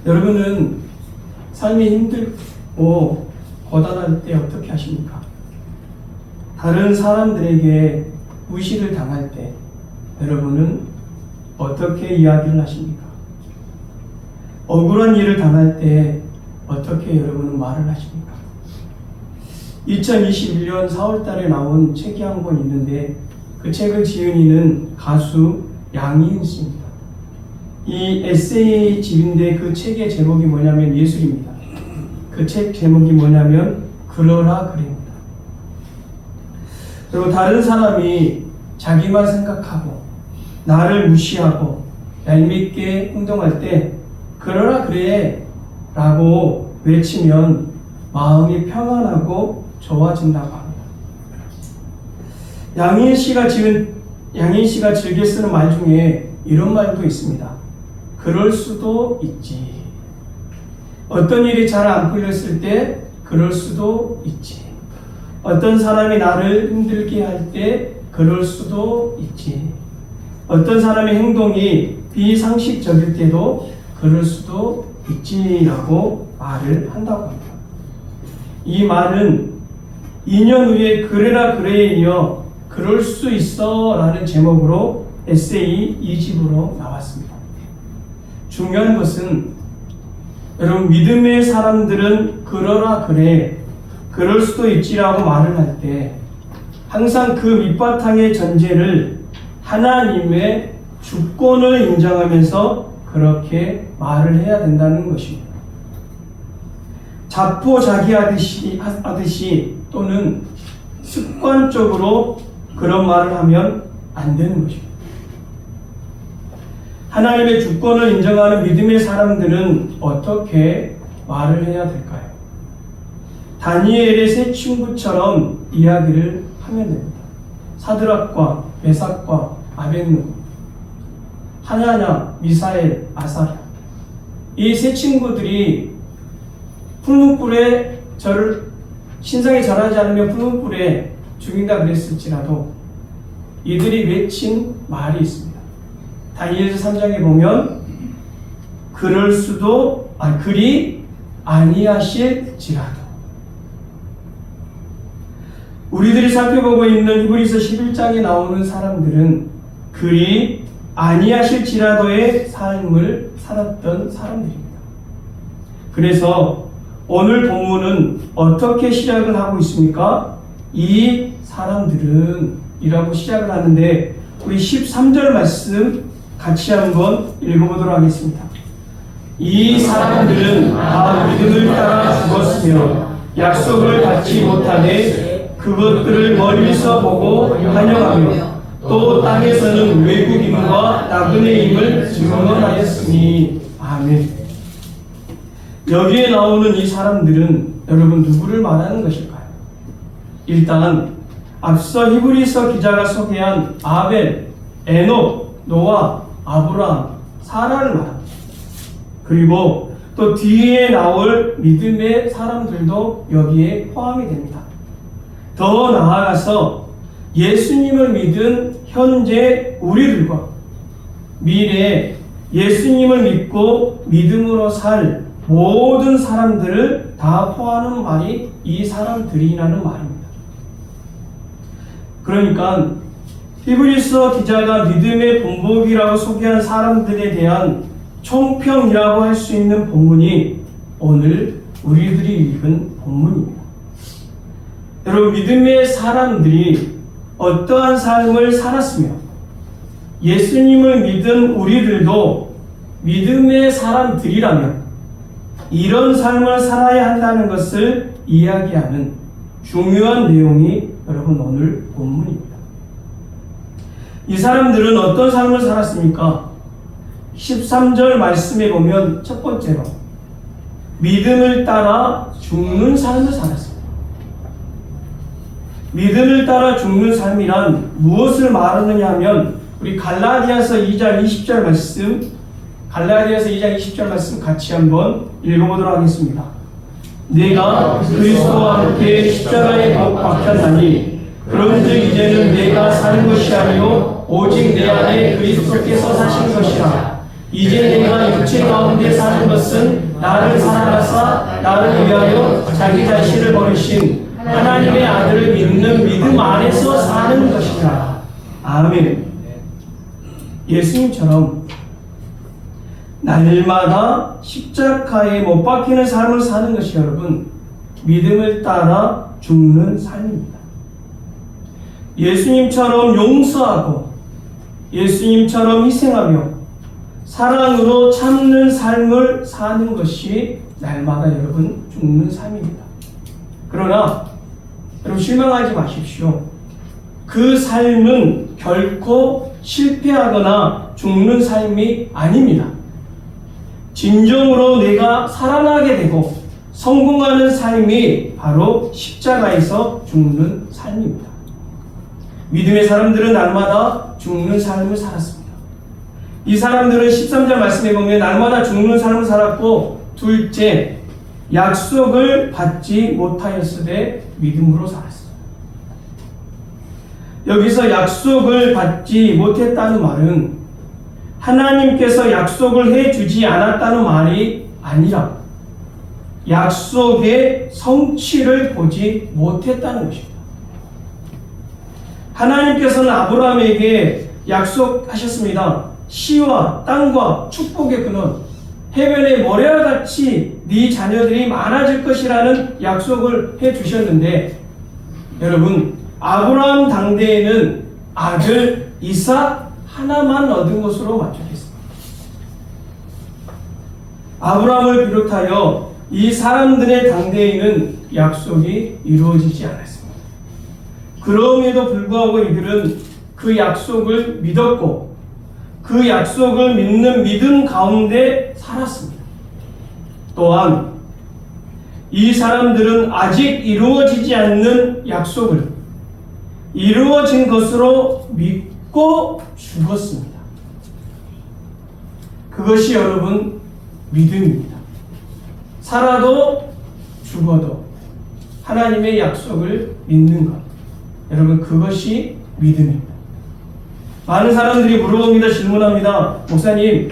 여러분은 삶이 힘들고 고단할 때 어떻게 하십니까? 다른 사람들에게 무시를 당할 때 여러분은 어떻게 이야기를 하십니까? 억울한 일을 당할 때 어떻게 여러분은 말을 하십니까? 2021년 4월달에 나온 책이 한 권 있는데 그 책을 지은 이는 가수 양희은 씨입니다. 이 에세이 집인데 그 책의 제목이 뭐냐면 예술입니다. 그 책 제목이 뭐냐면 그러라 그래입니다. 그리고 다른 사람이 자기만 생각하고 나를 무시하고 얄밉게 행동할 때 그러라 그래 라고 외치면 마음이 평안하고 좋아진다고 합니다. 양희은 씨가 즐겨 쓰는 말 중에 이런 말도 있습니다. 그럴 수도 있지. 어떤 일이 잘 안 풀렸을 때 그럴 수도 있지. 어떤 사람이 나를 힘들게 할 때 그럴 수도 있지. 어떤 사람의 행동이 비상식적일 때도 그럴 수도 있지라고 말을 한다고 합니다. 이 말은 2년 후에 그래라 그래에 이어 그럴 수 있어 라는 제목으로 에세이 2집으로 나왔습니다. 중요한 것은 여러분, 믿음의 사람들은 그러라 그래, 그럴 수도 있지라고 말을 할 때 항상 그 밑바탕의 전제를 하나님의 주권을 인정하면서 그렇게 말을 해야 된다는 것입니다. 자포자기하듯이 또는 습관적으로 그런 말을 하면 안 되는 것입니다. 하나님의 주권을 인정하는 믿음의 사람들은 어떻게 말을 해야 될까요? 다니엘의 세 친구처럼 이야기를 하면 됩니다. 사드락과 메삭과 아벳느고, 하나냐, 미사엘, 아사랴, 이 세 친구들이 풀문불에 신상에 절하지 않으면 풀문불에 죽인다 그랬을지라도 이들이 외친 말이 있습니다. 다니엘서 3장에 보면 그리 아니하실지라도. 우리들이 살펴보고 있는 히브리서 11장에 나오는 사람들은 그리 아니하실지라도의 삶을 살았던 사람들입니다. 그래서 오늘 본문은 어떻게 시작을 하고 있습니까? 이 사람들은 이라고 시작을 하는데 우리 13절 말씀 같이 한번 읽어보도록 하겠습니다. 이 사람들은 다 믿음을 따라 죽었으며 약속을 받지 못하되 그것들을 멀리서 보고 환영하며 또 땅에서는 외국인과 나그네임을 증언하였으니. 아멘. 여기에 나오는 이 사람들은 여러분 누구를 말하는 것일까요? 일단 앞서 히브리서 기자가 소개한 아벨, 에녹, 노아, 아브라함, 사라를 말합니다. 그리고 또 뒤에 나올 믿음의 사람들도 여기에 포함이 됩니다. 더 나아가서 예수님을 믿은 현재 우리들과 미래에 예수님을 믿고 믿음으로 살 모든 사람들을 다 포함하는 말이 이 사람들이라는 말입니다. 그러니까 히브리서 기자가 믿음의 본보기라고 소개한 사람들에 대한 총평이라고 할 수 있는 본문이 오늘 우리들이 읽은 본문입니다. 여러분, 믿음의 사람들이 어떠한 삶을 살았으며 예수님을 믿은 우리들도 믿음의 사람들이라면 이런 삶을 살아야 한다는 것을 이야기하는 중요한 내용이 여러분 오늘 본문입니다. 이 사람들은 어떤 삶을 살았습니까? 13절 말씀에 보면 첫 번째로 믿음을 따라 죽는 삶을 살았습니다. 믿음을 따라 죽는 삶이란 무엇을 말하느냐 하면 우리 갈라디아서 2장 20절 말씀 같이 한번 읽어보도록 하겠습니다. 내가 그리스도와 함께 십자가에 못 박혔나니 그런즉 이제는 내가 사는 것이 아니요 오직 내 안에 그리스도께서 사신 것이라. 이제 내가 육체 가운데 사는 것은 나를 사랑하사 나를 위하여 자기 자신을 버리신 하나님의 아들을 믿는 믿음 안에서 사는 것이라. 아멘. 예수님처럼 날마다 십자가에 못 박히는 삶을 사는 것이 여러분 믿음을 따라 죽는 삶입니다. 예수님처럼 용서하고 예수님처럼 희생하며 사랑으로 참는 삶을 사는 것이 날마다 여러분 죽는 삶입니다. 그러나 여러분 실망하지 마십시오. 그 삶은 결코 실패하거나 죽는 삶이 아닙니다. 진정으로 내가 살아나게 되고 성공하는 삶이 바로 십자가에서 죽는 삶입니다. 믿음의 사람들은 날마다 죽는 삶을 살았습니다. 이 사람들은 13절 말씀에 보면 날마다 죽는 삶을 살았고, 둘째, 약속을 받지 못하였으되 믿음으로 살았어요. 여기서 약속을 받지 못했다는 말은 하나님께서 약속을 해주지 않았다는 말이 아니라 약속의 성취를 보지 못했다는 것입니다. 하나님께서는 아브라함에게 약속하셨습니다. 시와 땅과 축복의 근원, 해변의 모래와 같이 네 자녀들이 많아질 것이라는 약속을 해주셨는데, 여러분 아브라함 당대에는 아들 이삭 하나만 얻은 것으로 만족했습니다. 아브라함을 비롯하여 이 사람들의 당대에는 약속이 이루어지지 않았습니다. 그럼에도 불구하고 이들은 그 약속을 믿었고 그 약속을 믿는 믿음 가운데 살았습니다. 또한 이 사람들은 아직 이루어지지 않는 약속을 이루어진 것으로 믿고 죽었습니다. 그것이 여러분 믿음입니다. 살아도 죽어도 하나님의 약속을 믿는 것, 여러분 그것이 믿음입니다. 많은 사람들이 물어봅니다. 질문합니다. 목사님,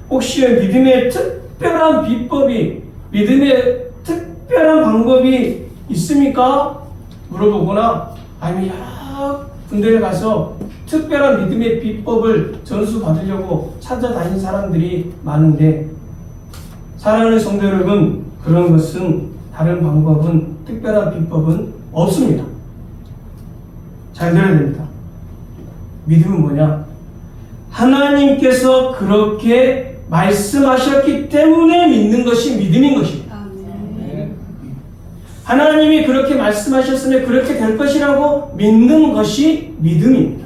혹시 믿음의 특별한 비법이, 믿음의 특별한 방법이 있습니까? 물어보거나 아니면 여러 군데에 가서 특별한 믿음의 비법을 전수받으려고 찾아다니는 사람들이 많은데, 사랑하는 성도 여러분, 그런 것은 다른 방법은, 특별한 비법은 없습니다. 잘 들어야 됩니다. 믿음은 뭐냐? 하나님께서 그렇게 말씀하셨기 때문에 믿는 것이 믿음인 것입니다. 하나님이 그렇게 말씀하셨으면 그렇게 될 것이라고 믿는 것이 믿음입니다.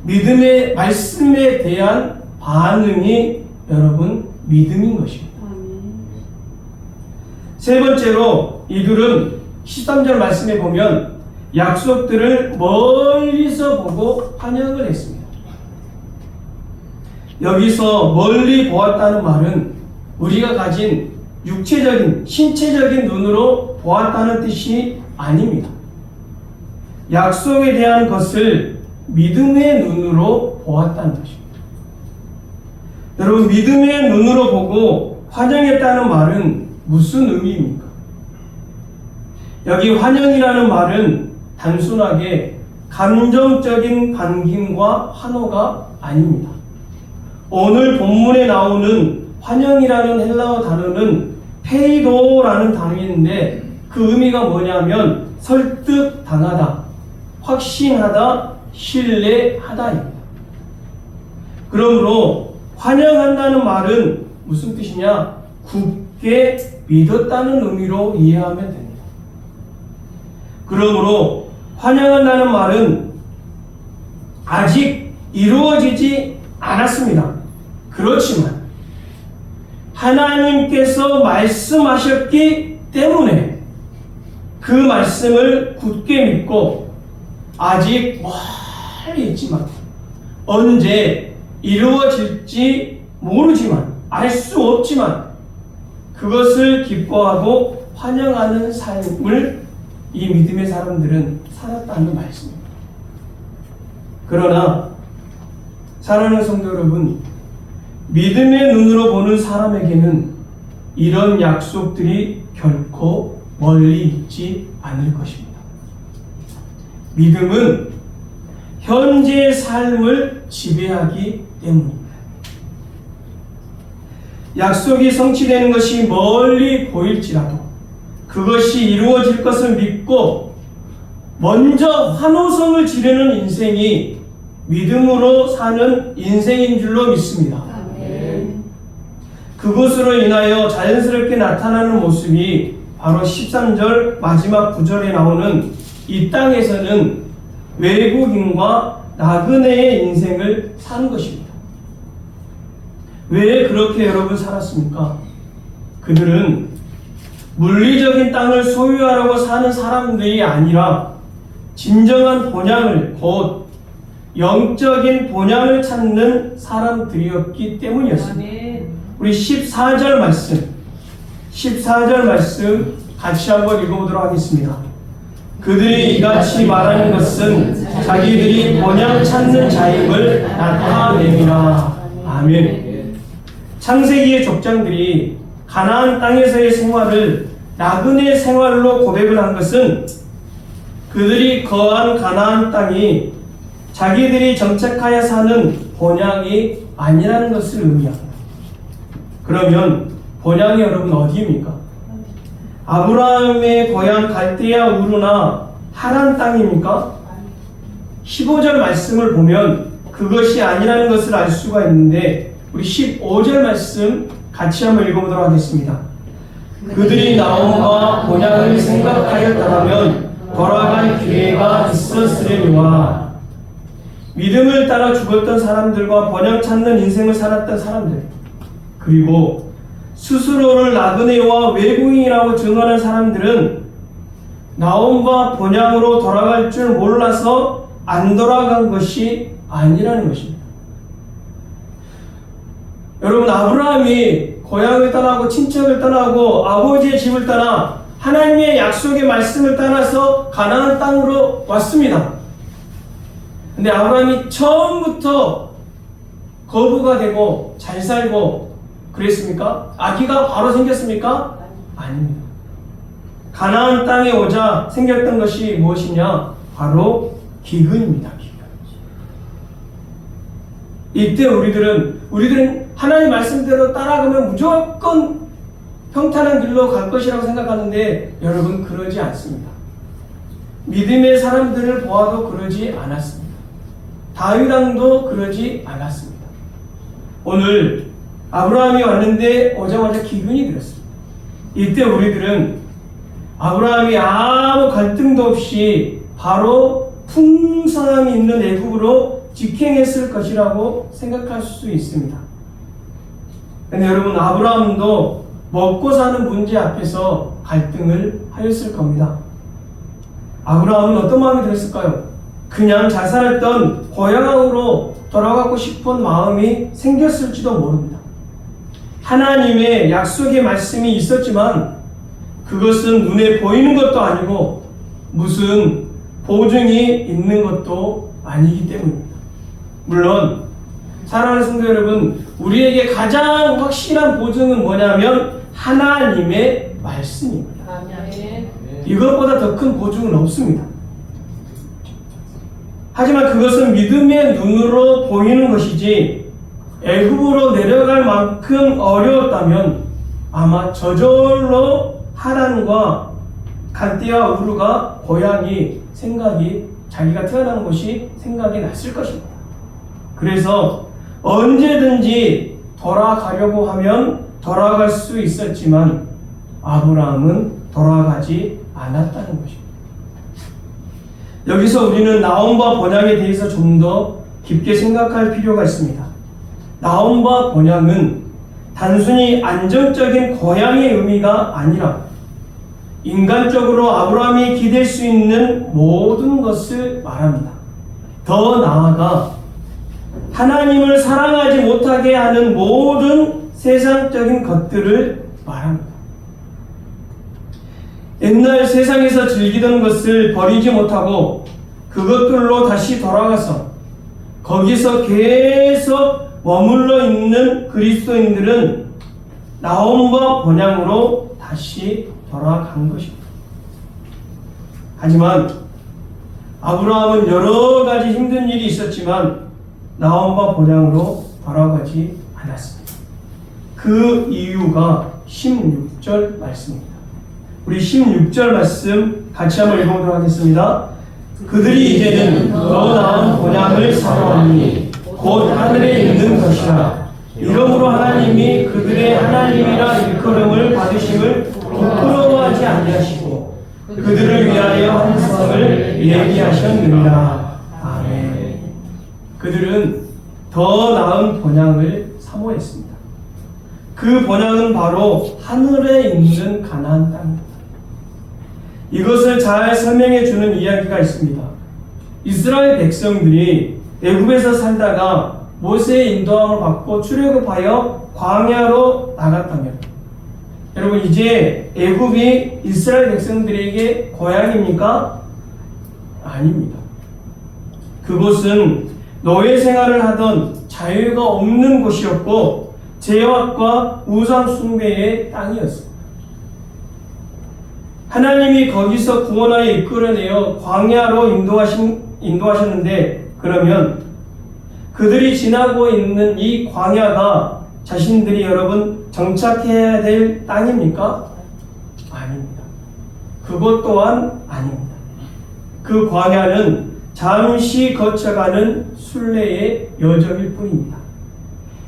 믿음의 말씀에 대한 반응이 여러분 믿음인 것입니다. 세 번째로 이들은 13절 말씀에 보면 약속들을 멀리서 보고 환영을 했습니다. 여기서 멀리 보았다는 말은 우리가 가진 육체적인, 신체적인 눈으로 보았다는 뜻이 아닙니다. 약속에 대한 것을 믿음의 눈으로 보았다는 것입니다. 여러분, 믿음의 눈으로 보고 환영했다는 말은 무슨 의미입니까? 여기 환영이라는 말은 단순하게 감정적인 반김과 환호가 아닙니다. 오늘 본문에 나오는 환영이라는 헬라어 단어는 페이도라는 단어인데 그 의미가 뭐냐면 설득당하다, 확신하다, 신뢰하다입니다. 그러므로 환영한다는 말은 무슨 뜻이냐? 굳게 믿었다는 의미로 이해하면 됩니다. 그러므로 환영한다는 말은 아직 이루어지지 않았습니다. 그렇지만 하나님께서 말씀하셨기 때문에 그 말씀을 굳게 믿고 아직 멀리 있지만 언제 이루어질지 모르지만 알 수 없지만 그것을 기뻐하고 환영하는 삶을 이 믿음의 사람들은 살았다는 말씀입니다. 그러나 사랑하는 성도 여러분, 믿음의 눈으로 보는 사람에게는 이런 약속들이 결코 멀리 있지 않을 것입니다. 믿음은 현재의 삶을 지배하기 때문입니다. 약속이 성취되는 것이 멀리 보일지라도 그것이 이루어질 것을 믿고 먼저 환호성을 지르는 인생이 믿음으로 사는 인생인 줄로 믿습니다. 그것으로 인하여 자연스럽게 나타나는 모습이 바로 13절 마지막 구절에 나오는 이 땅에서는 외국인과 나그네의 인생을 사는 것입니다. 왜 그렇게 여러분 살았습니까? 그들은 물리적인 땅을 소유하려고 사는 사람들이 아니라 진정한 본향을, 곧 영적인 본향을 찾는 사람들이었기 때문이었습니다. 우리 14절 말씀 같이 한번 읽어보도록 하겠습니다. 그들이 이같이 말하는 것은 자기들이 본향 찾는 자임을 나타냅니다. 아멘. 창세기의 족장들이 가나안 땅에서의 생활을 나그네 생활로 고백을 한 것은 그들이 거한 가나안 땅이 자기들이 정착하여 사는 본향이 아니라는 것을 의미합니다. 그러면 본향이 여러분 어디입니까? 아브라함의 고향 갈대아 우르나 하란 땅입니까? 15절 말씀을 보면 그것이 아니라는 것을 알 수가 있는데 우리 15절 말씀 같이 한번 읽어보도록 하겠습니다. 그들이 나옴과 본향을 생각하였더라면 돌아갈 기회가 있었으려니와. 믿음을 따라 죽었던 사람들과 본향 찾는 인생을 살았던 사람들, 그리고 스스로를 나그네와 외국인이라고 증언한 사람들은 나옴과 본향으로 돌아갈 줄 몰라서 안 돌아간 것이 아니라는 것입니다. 여러분, 아브라함이 고향을 떠나고 친척을 떠나고 아버지의 집을 떠나 하나님의 약속의 말씀을 따라서 가나안 땅으로 왔습니다. 근데 아브라함이 처음부터 거부가 되고 잘 살고 그랬습니까? 아기가 바로 생겼습니까? 아닙니다. 가나안 땅에 오자 생겼던 것이 무엇이냐? 바로 기근입니다. 기근. 이때 우리들은 하나님 말씀대로 따라가면 무조건 평탄한 길로 갈 것이라고 생각하는데 여러분, 그러지 않습니다. 믿음의 사람들을 보아도 그러지 않았습니다. 다윗 왕도 그러지 않았습니다. 오늘 아브라함이 왔는데 오자마자 기근이 들었습니다. 이때 우리들은 아브라함이 아무 갈등도 없이 바로 풍성함이 있는 애굽으로 직행했을 것이라고 생각할 수 있습니다. 근데 여러분, 아브라함도 먹고 사는 문제 앞에서 갈등을 하였을 겁니다. 아브라함은 어떤 마음이 들었을까요? 그냥 잘 살았던 고향으로 돌아가고 싶은 마음이 생겼을지도 모릅니다. 하나님의 약속의 말씀이 있었지만 그것은 눈에 보이는 것도 아니고 무슨 보증이 있는 것도 아니기 때문입니다. 물론 사랑하는 성도 여러분, 우리에게 가장 확실한 보증은 뭐냐면 하나님의 말씀입니다. 이것보다 더 큰 보증은 없습니다. 하지만 그것은 믿음의 눈으로 보이는 것이지 애굽으로 내려갈 만큼 어려웠다면 아마 저절로 하란과 갈대아 우르가 고향이 자기가 태어난 곳이 생각이 났을 것입니다. 그래서 언제든지 돌아가려고 하면 돌아갈 수 있었지만 아브라함은 돌아가지 않았다는 것입니다. 여기서 우리는 나옴과 본향에 대해서 좀 더 깊게 생각할 필요가 있습니다. 나옴과 본향은 단순히 안정적인 고향의 의미가 아니라 인간적으로 아브라함이 기댈 수 있는 모든 것을 말합니다. 더 나아가 하나님을 사랑하지 못하게 하는 모든 세상적인 것들을 말합니다. 옛날 세상에서 즐기던 것을 버리지 못하고 그것들로 다시 돌아가서 거기서 계속 머물러 있는 그리스도인들은 나옴과 번향으로 다시 돌아간 것입니다. 하지만 아브라함은 여러 가지 힘든 일이 있었지만 나옴과 번향으로 돌아가지 않았습니다. 그 이유가 16절 말씀입니다. 우리 16절 말씀 같이 한번 읽어보도록 하겠습니다. 그들이 이제는 더 나은 본향을 사모하니 곧 하늘에 있는 것이라. 이러므로 하나님이 그들의 하나님이라 일컬음을 받으심을 부끄러워하지 아니하시고 그들을 위하여 한 성을 얘기하셨느니라. 아멘. 그들은 더 나은 본향을 사모했습니다. 그 본향은 바로 하늘에 있는 가나안 땅입니다. 이것을 잘 설명해 주는 이야기가 있습니다. 이스라엘 백성들이 애굽에서 살다가 모세의 인도함을 받고 출애굽하여 광야로 나갔다면, 여러분 이제 애굽이 이스라엘 백성들에게 고향입니까? 아닙니다. 그곳은 노예 생활을 하던 자유가 없는 곳이었고 제약과 우상 숭배의 땅이었습니다. 하나님이 거기서 구원하여 이끌어내어 광야로 인도하셨는데, 그러면 그들이 지나고 있는 이 광야가 자신들이 여러분 정착해야 될 땅입니까? 아닙니다. 그것 또한 아닙니다. 그 광야는 잠시 거쳐가는 순례의 여정일 뿐입니다.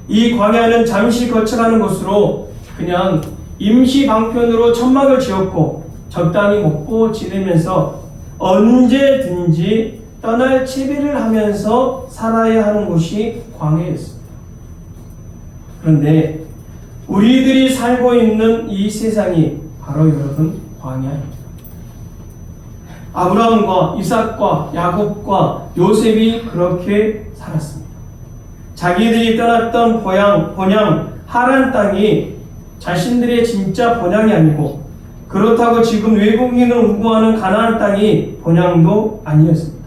이 광야는 잠시 거쳐가는 곳으로 그냥 임시 방편으로 천막을 지었고 적당히 먹고 지내면서 언제든지 떠날 채비를 하면서 살아야 하는 곳이 광야였습니다. 그런데 우리들이 살고 있는 이 세상이 바로 여러분 광야입니다. 아브라함과 이삭과 야곱과 요셉이 그렇게 살았습니다. 자기들이 떠났던 본향 하란 땅이 자신들의 진짜 본향이 아니고, 그렇다고 지금 외국인을 우구하는 가나안 땅이 본향도 아니었습니다.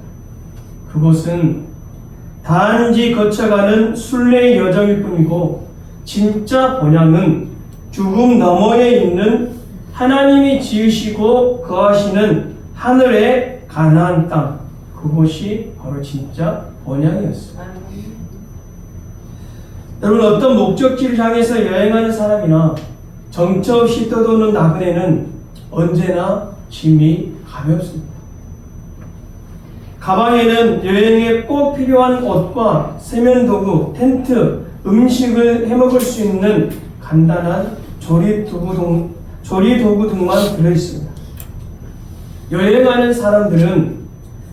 그곳은 단지 거쳐가는 순례의 여정일 뿐이고, 진짜 본향은 죽음 너머에 있는 하나님이 지으시고 거하시는 하늘의 가나안 땅, 그곳이 바로 진짜 본향이었습니다. 여러분, 어떤 목적지를 향해서 여행하는 사람이나 정처 없이 떠도는 나그네는 언제나 짐이 가볍습니다. 가방에는 여행에 꼭 필요한 옷과 세면도구, 텐트, 음식을 해먹을 수 있는 간단한 조리도구 등만 들어있습니다. 여행하는 사람들은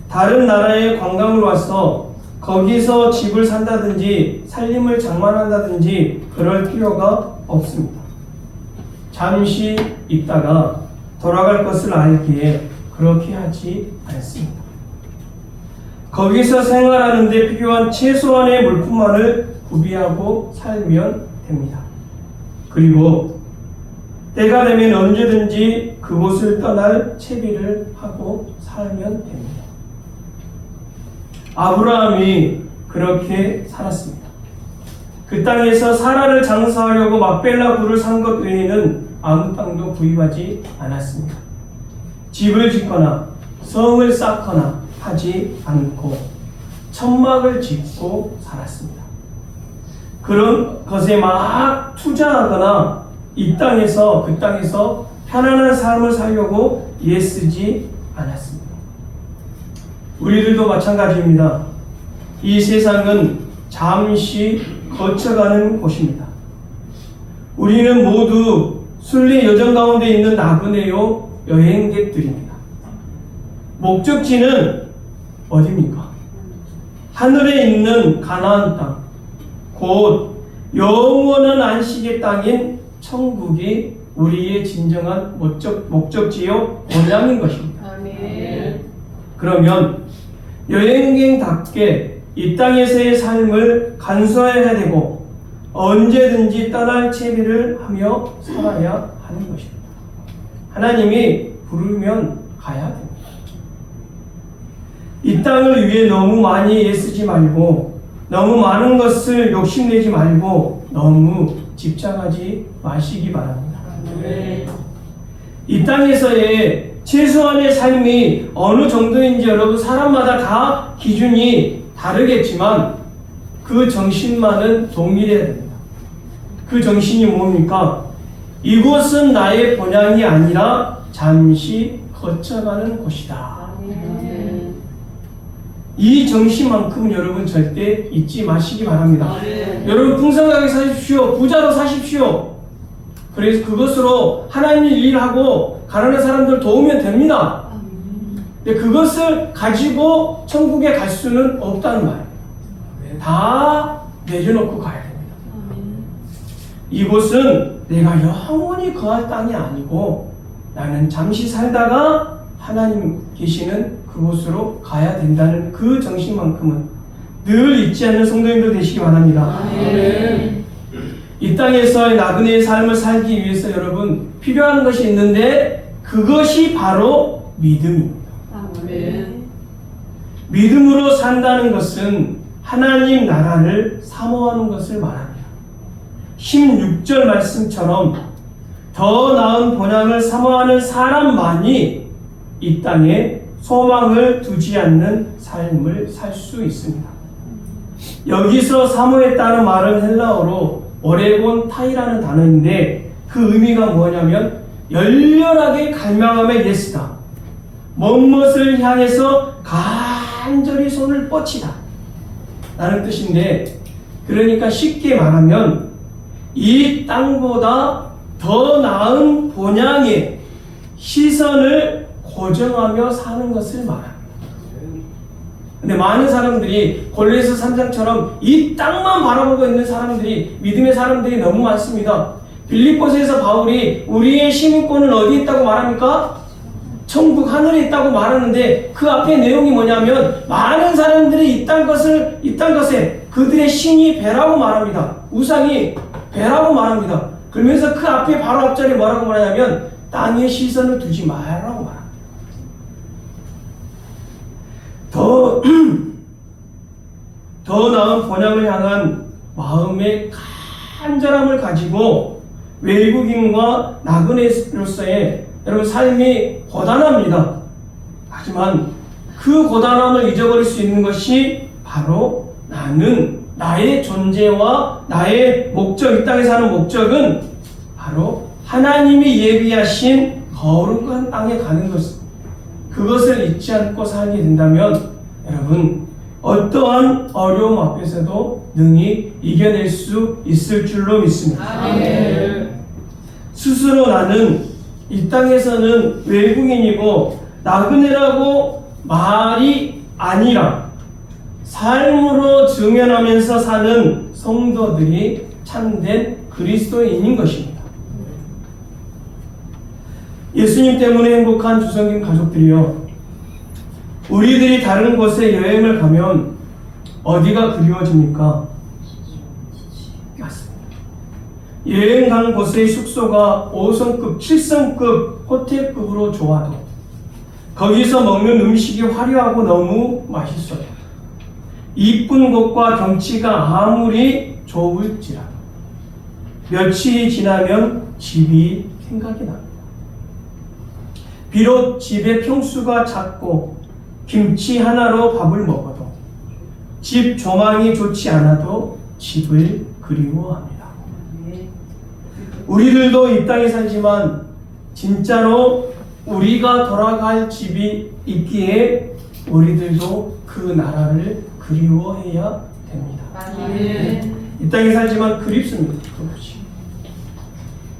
다른 나라에 관광을 와서 거기서 집을 산다든지 살림을 장만한다든지 그럴 필요가 없습니다. 잠시 있다가 돌아갈 것을 알기에 그렇게 하지 않습니다. 거기서 생활하는 데 필요한 최소한의 물품만을 구비하고 살면 됩니다. 그리고 때가 되면 언제든지 그곳을 떠날 채비를 하고 살면 됩니다. 아브라함이 그렇게 살았습니다. 그 땅에서 사라를 장사하려고 막벨라 굴을 산 것 외에는 아무 땅도 구입하지 않았습니다. 집을 짓거나 성을 쌓거나 하지 않고 천막을 짓고 살았습니다. 그런 것에 막 투자하거나 이 땅에서 그 땅에서 편안한 삶을 살려고 애쓰지 않았습니다. 우리들도 마찬가지입니다. 이 세상은 잠시 거쳐가는 곳입니다. 우리는 모두 순례 여정 가운데 있는 나그네요 여행객들입니다. 목적지는 어디입니까? 하늘에 있는 가나안 땅, 곧 영원한 안식의 땅인 천국이 우리의 진정한 목적지요 본향인 것입니다. 아멘. 그러면 여행객답게 이 땅에서의 삶을 간소화해야 되고 언제든지 떠날 채비를 하며 살아야 하는 것입니다. 하나님이 부르면 가야 됩니다. 이 땅을 위해 너무 많이 애쓰지 말고 너무 많은 것을 욕심내지 말고 너무 집착하지 마시기 바랍니다. 이 땅에서의 최소한의 삶이 어느 정도인지 여러분 사람마다 다 기준이 다르겠지만 그 정신만은 동일해야 됩니다. 그 정신이 뭡니까? 이곳은 나의 본향이 아니라 잠시 거쳐가는 곳이다. 이 정신만큼은 여러분 절대 잊지 마시기 바랍니다. 여러분 풍성하게 사십시오. 부자로 사십시오. 그래서 그것으로 하나님의 일을 하고 가난한 사람들 도우면 됩니다. 근데 그것을 가지고 천국에 갈 수는 없다는 말이에요. 다 내려놓고 가야 됩니다. 이곳은 내가 영원히 거할 땅이 아니고 나는 잠시 살다가 하나님 계시는 그곳으로 가야 된다는 그 정신만큼은 늘 잊지 않는 성도님들 되시기 바랍니다. 이 땅에서의 나그네의 삶을 살기 위해서 여러분 필요한 것이 있는데 그것이 바로 믿음입니다. 믿음으로 산다는 것은 하나님 나라를 사모하는 것을 말합니다. 16절 말씀처럼 더 나은 본향을 사모하는 사람만이 이 땅에 소망을 두지 않는 삶을 살 수 있습니다. 여기서 사모했다는 말은 헬라어로 오레곤 타이라는 단어인데 그 의미가 뭐냐면 열렬하게 갈망함의 예스다. 먼것을 향해서 간절히 손을 뻗치다 라는 뜻인데, 그러니까 쉽게 말하면 이 땅보다 더 나은 본향의 시선을 고정하며 사는 것을 말합니다. 근데 많은 사람들이 골로새서 3장처럼 이 땅만 바라보고 있는 사람들이, 믿음의 사람들이 너무 많습니다. 빌립보서에서 바울이 우리의 시민권은 어디 있다고 말합니까? 천국 하늘에 있다고 말하는데 그 앞에 내용이 뭐냐면 많은 사람들이 이 땅 것에 그들의 신이 배라고 말합니다. 우상이 배라고 말합니다. 그러면서 그 앞에 바로 앞자리에 뭐라고 말하냐면 땅에 시선을 두지 말라고 말합니다. 더 나은 본향을 향한 마음의 간절함을 가지고 외국인과 나그네로서의 여러분 삶이 고단합니다. 하지만 그 고단함을 잊어버릴 수 있는 것이 바로 나는 나의 존재와 나의 목적, 이 땅에 사는 목적은 바로 하나님이 예비하신 거룩한 땅에 가는 것, 그것을 잊지 않고 살게 된다면 여러분 어떠한 어려움 앞에서도 능히 이겨낼 수 있을 줄로 믿습니다. 스스로 나는 이 땅에서는 외국인이고 나그네라고 말이 아니라 삶으로 증언하면서 사는 성도들이 참된 그리스도인인 것입니다. 예수님 때문에 행복한 주성인 가족들이요, 우리들이 다른 곳에 여행을 가면 어디가 그리워집니까? 맞습니다. 여행 간 곳의 숙소가 5성급, 7성급 호텔급으로 좋아도 거기서 먹는 음식이 화려하고 너무 맛있어요. 이쁜 곳과 경치가 아무리 좋을지라도 며칠이 지나면 집이 생각이 납니다. 비록 집의 평수가 작고 김치 하나로 밥을 먹어도 집 조망이 좋지 않아도 집을 그리워합니다. 우리들도 이 땅에 살지만 진짜로 우리가 돌아갈 집이 있기에 우리들도 그 나라를 그리워해야 됩니다. 이 땅에 살지만 그립습니다. 그렇지.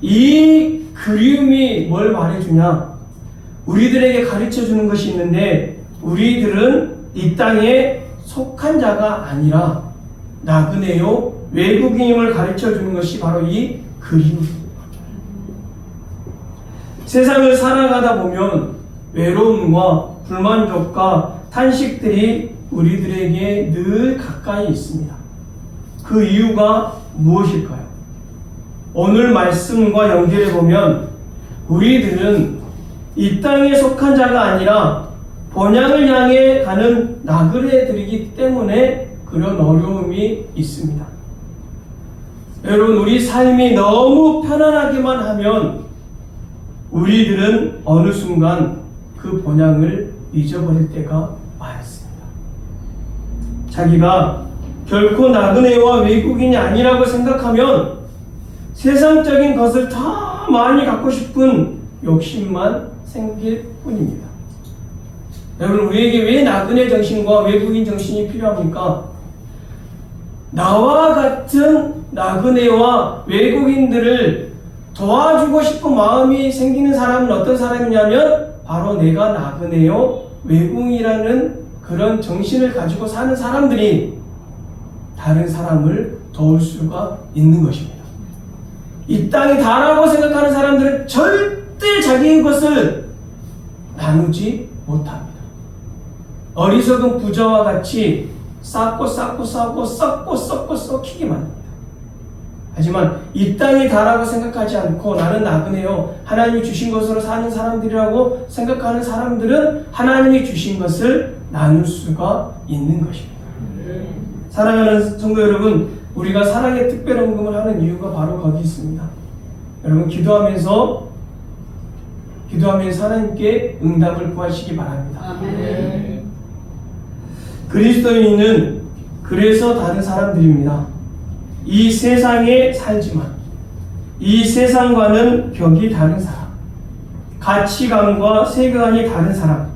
이 그리움이 뭘 말해주냐? 우리들에게 가르쳐주는 것이 있는데, 우리들은 이 땅에 속한 자가 아니라 나그네요 외국인임을 가르쳐주는 것이 바로 이 그리움입니다. 세상을 살아가다 보면 외로움과 불만족과 탄식들이 우리들에게 늘 가까이 있습니다. 그 이유가 무엇일까요? 오늘 말씀과 연결해 보면 우리들은 이 땅에 속한 자가 아니라 본향을 향해 가는 나그네들이기 때문에 그런 어려움이 있습니다. 여러분, 우리 삶이 너무 편안하게만 하면 우리들은 어느 순간 그 본향을 잊어버릴 때가 많습니다. 자기가 결코 나그네와 외국인이 아니라고 생각하면 세상적인 것을 더 많이 갖고 싶은 욕심만 생길 뿐입니다. 여러분, 우리에게 왜 나그네 정신과 외국인 정신이 필요합니까? 나와 같은 나그네와 외국인들을 도와주고 싶은 마음이 생기는 사람은 어떤 사람이냐면 바로 내가 나그네요 외국인이라는 그런 정신을 가지고 사는 사람들이 다른 사람을 도울 수가 있는 것입니다. 이 땅이 다라고 생각하는 사람들은 절대 자기의 것을 나누지 못합니다. 어리석은 부자와 같이 쌓고 썩고 썩히기만 합니다. 하지만 이 땅이 다라고 생각하지 않고 나는 나그네요, 하나님이 주신 것으로 사는 사람들이라고 생각하는 사람들은 하나님이 주신 것을 나눌 수가 있는 것입니다. 사랑하는 성도 여러분, 우리가 사랑의 특별 헌금을 하는 이유가 바로 거기 있습니다. 여러분, 기도하면서 하나님께 응답을 구하시기 바랍니다. 아멘. 그리스도인은 그래서 다른 사람들입니다. 이 세상에 살지만 이 세상과는 격이 다른 사람, 가치관과 세계관이 다른 사람,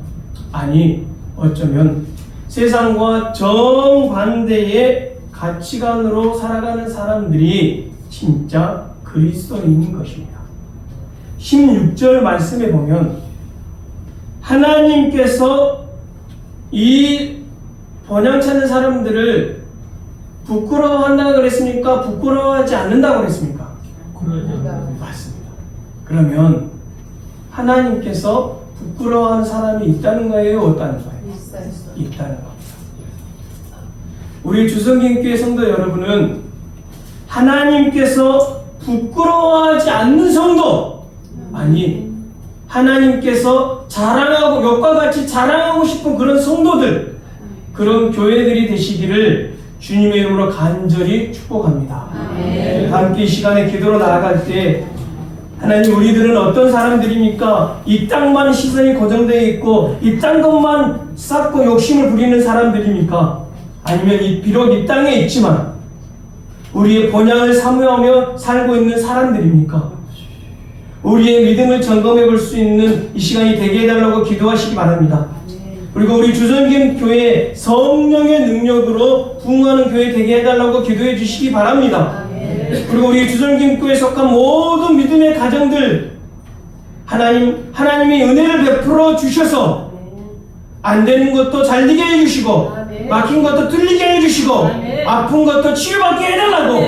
아니 어쩌면 세상과 정반대의 가치관으로 살아가는 사람들이 진짜 그리스도인인 것입니다. 16절 말씀에 보면 하나님께서 이 번향 찾는 사람들을 부끄러워한다고 그랬습니까? 부끄러워하지 않는다고 그랬습니까? 맞습니다. 그러면 하나님께서 부끄러워하는 사람이 있다는 거예요? 없다는 거예요? 있다는 겁니다. 우리 주성경교회 성도 여러분은 하나님께서 부끄러워하지 않는 성도, 아니 하나님께서 자랑하고 욕과 같이 자랑하고 싶은 그런 성도들, 그런 교회들이 되시기를 주님의 이름으로 간절히 축복합니다. 함께 이 시간에 기도로 나아갈 때 하나님, 우리들은 어떤 사람들입니까? 이 땅만 시선이 고정되어 있고 이 땅 것만 쌓고 욕심을 부리는 사람들입니까? 아니면 비록 이 땅에 있지만 우리의 본향을 사모하며 살고 있는 사람들입니까? 우리의 믿음을 점검해 볼 수 있는 이 시간이 되게 해달라고 기도하시기 바랍니다. 그리고 우리 주선김 교회 성령의 능력으로 부흥하는 교회 되게 해달라고 기도해 주시기 바랍니다. 그리고 우리 주선김 교회에 속한 모든 믿음의 가정들, 하나님이 은혜를 베풀어 주셔서 안 되는 것도 잘 되게 해주시고 막힌 것도 뚫리게 해주시고 아픈 것도 치유받게 해달라고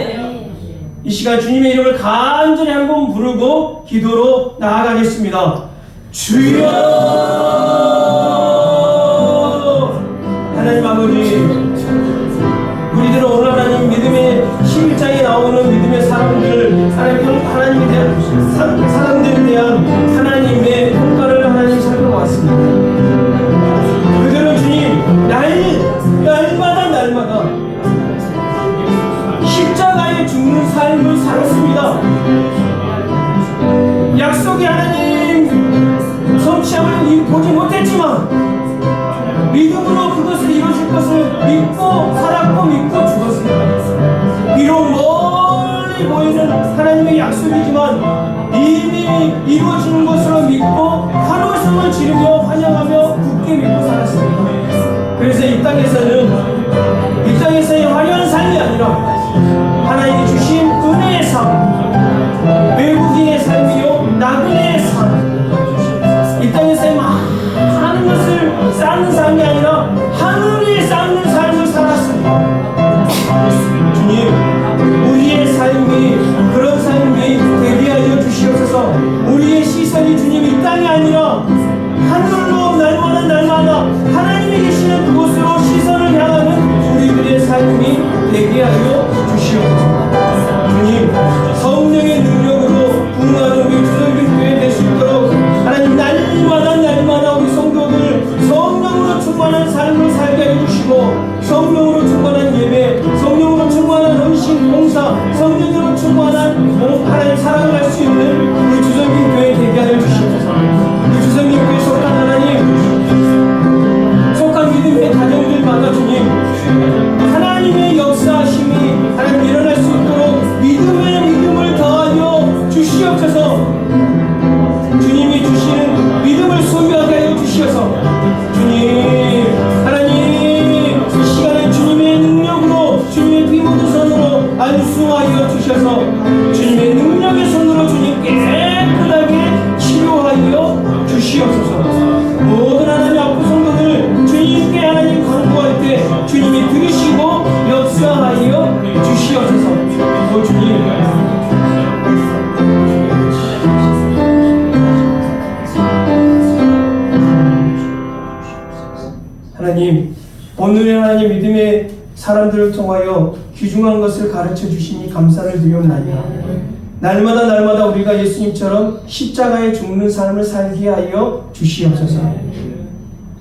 이 시간 주님의 이름을 간절히 한번 부르고 기도로 나아가겠습니다. 주여! 하나님 아버지, 우리들은 오늘 하나님 믿음의 11장에 나오는 믿음의 사람들, 하나님에 대한 사람들에 대한 하나님의 평가를 하나님 살펴봤습니다. 그들은 주님 날마다 십자가에 죽는 삶을 살았습니다. 약속의 하나님 성취함을 보지 못했지만 믿음으로 그것을 이루실 것을 믿고 살았고 믿고 죽었습니다. 비록 멀리 보이는 하나님의 약속이지만 이미 이루어지는 것으로 믿고 한우성을 지르며 환영하며 굳게 믿고 살았습니다. 그래서 이 땅에서의 화려한 삶이 아니라 하나님이 주신 은혜의 삶, 외국인의 삶이요 나그네의 삶, 이 땅에서의 많은 것을 쌓는 삶이 아니라 하늘에 쌓는 삶을 살았습니다. 주님, 우리의 삶이 그런 삶이 되게 하여 주시옵소서. 우리의 시선이 주님 이 땅이 아니라 하늘로 날마다 하나님이 계시는 그곳으로 시선을 향하는 우리들의 삶이 되게 하여 주시옵소서. 주님, 사람들을 통하여 귀중한 것을 가르쳐 주시니 감사를 드리옵나이다. 날마다 우리가 예수님처럼 십자가에 죽는 삶을 살게 하여 주시옵소서.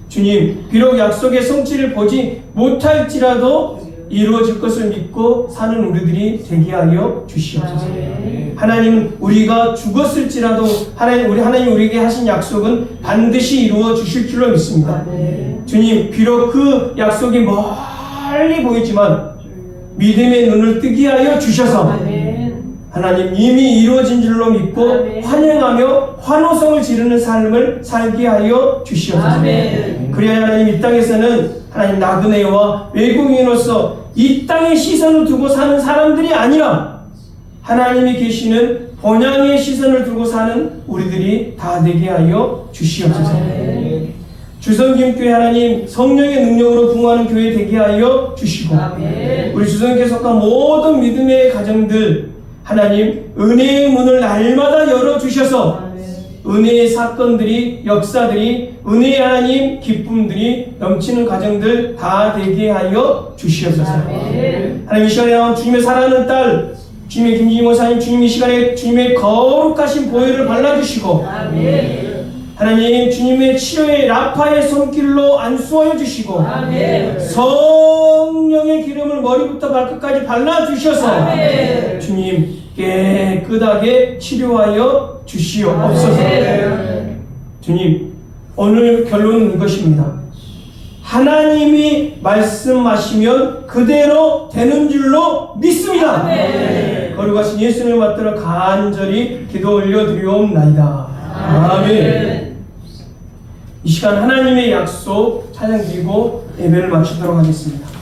주님, 비록 약속의 성취를 보지 못할지라도 이루어질 것을 믿고 사는 우리들이 되게 하여 주시옵소서. 하나님은 우리가 죽었을지라도 하나님 우리에게 하신 약속은 반드시 이루어 주실 줄로 믿습니다. 주님, 비록 그 약속이 멀리 보이지만 믿음의 눈을 뜨게 하여 주셔서 하나님 이미 이루어진 줄로 믿고 환영하며 환호성을 지르는 삶을 살게 하여 주시옵소서. 그래야 하나님 이 땅에서는 하나님 나그네와 외국인으로서 이 땅에 시선을 두고 사는 사람들이 아니라 하나님이 계시는 본향의 시선을 두고 사는 우리들이 다 되게 하여 주시옵소서. 주성김교회 하나님 성령의 능력으로 부흥하는 교회 되게 하여 주시고 우리 주성교회 속한 모든 믿음의 가정들 하나님 은혜의 문을 날마다 열어주셔서 은혜의 사건들이 역사들이 은혜의 하나님 기쁨들이 넘치는 가정들 다 되게 하여 주시옵소서. 하나님 이 시간에 나온 주님의 사랑하는 딸 주님의 김진희 목사님 주님 이 시간에 주님의 거룩하신 보혈을 발라주시고 하나님 주님의 치료의 라파의 손길로 안수하여 주시고 성령의 기름을 머리부터 발끝까지 발라주셔서 주님 깨끗하게 치료하여 주시옵소서. 주님, 오늘 결론은 이것입니다. 하나님이 말씀하시면 그대로 되는 줄로 믿습니다. 거룩하신 예수님을 받들어 간절히 기도 올려드리옵나이다. 아멘. 이 시간 하나님의 약속 찬양드리고 예배를 마치도록 하겠습니다.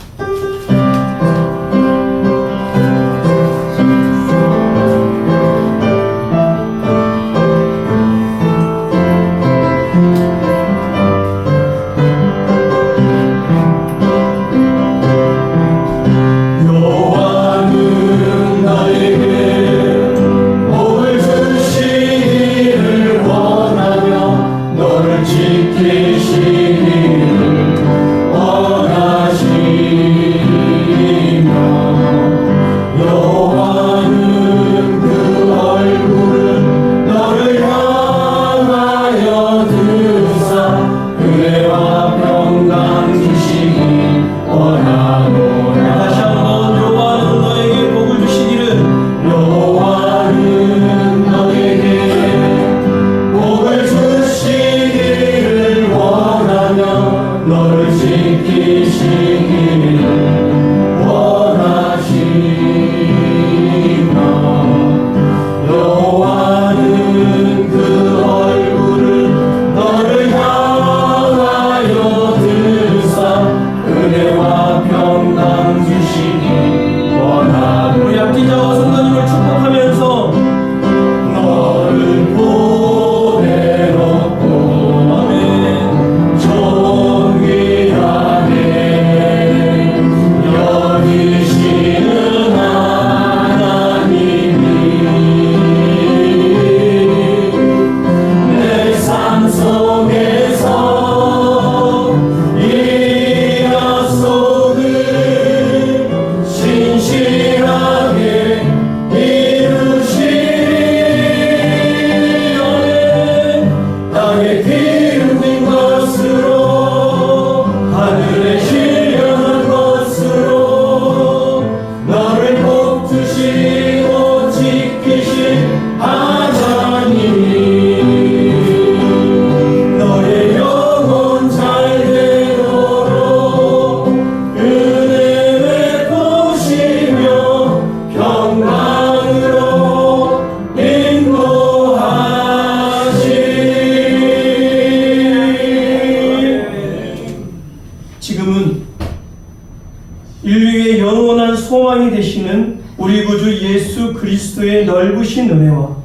소망이 되시는 우리 구주 예수 그리스도의 넓으신 은혜와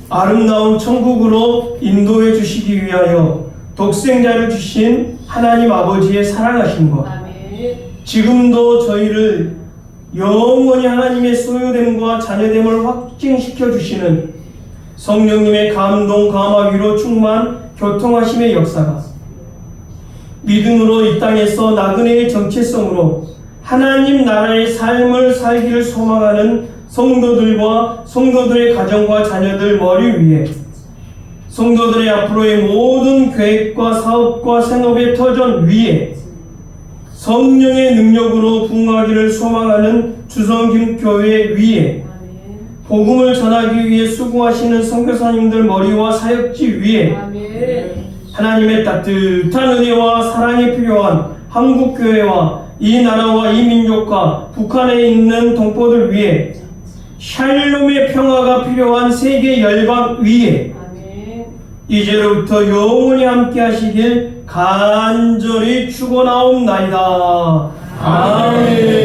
아름다운 천국으로 인도해 주시기 위하여 독생자를 주신 하나님 아버지의 사랑하심과 지금도 저희를 영원히 하나님의 소유됨과 자녀됨을 확증시켜 주시는 성령님의 감동, 감화, 위로, 충만, 교통하심의 역사가 믿음으로 이 땅에서 나그네의 정체성으로 하나님 나라의 삶을 살기를 소망하는 성도들과 성도들의 가정과 자녀들 머리 위에 성도들의 앞으로의 모든 계획과 사업과 생업의 터전 위에 성령의 능력으로 부흥하기를 소망하는 주성김 교회 위에 복음을 전하기 위해 수고하시는 선교사님들 머리와 사역지 위에 하나님의 따뜻한 은혜와 사랑이 필요한 한국교회와 이 나라와 이 민족과 북한에 있는 동포들 위에 샬롬의 평화가 필요한 세계 열방 위에 이제로부터 영원히 함께 하시길 간절히 축원하옵나이다. 아멘.